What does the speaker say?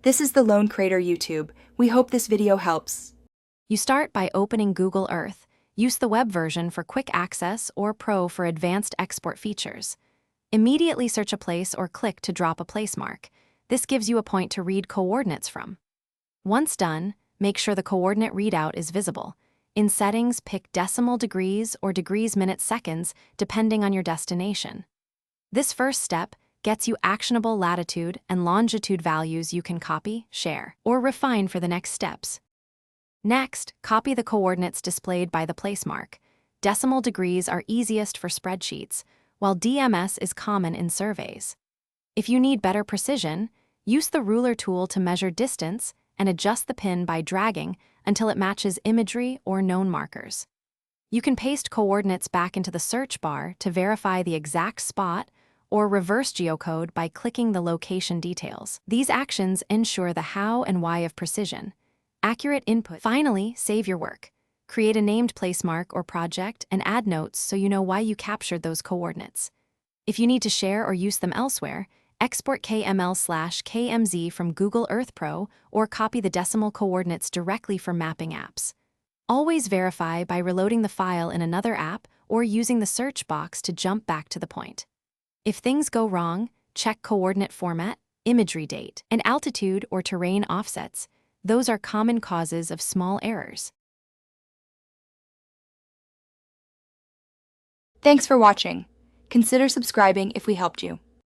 This is the Lone Crater YouTube. We hope this video helps. You start by opening Google Earth. Use the web version for quick access or Pro for advanced export features. Immediately search a place or click to drop a place mark. This gives you a point to read coordinates from. Once done, make sure the coordinate readout is visible. In Settings, pick decimal degrees or degrees minutes seconds, depending on your destination. This first step gets you actionable latitude and longitude values you can copy, share, or refine for the next steps. Next, copy the coordinates displayed by the place mark. Decimal degrees are easiest for spreadsheets, while DMS is common in surveys. If you need better precision, use the ruler tool to measure distance and adjust the pin by dragging until it matches imagery or known markers. You can paste coordinates back into the search bar to verify the exact spot or reverse geocode by clicking the location details. These actions ensure the how and why of precision. Accurate input. Finally, save your work. Create a named placemark or project and add notes so you know why you captured those coordinates. If you need to share or use them elsewhere, export KML/KMZ from Google Earth Pro or copy the decimal coordinates directly from mapping apps. Always verify by reloading the file in another app or using the search box to jump back to the point. If things go wrong, check coordinate format, imagery date, and altitude or terrain offsets. Those are common causes of small errors. Thanks for watching. Consider subscribing if we helped you.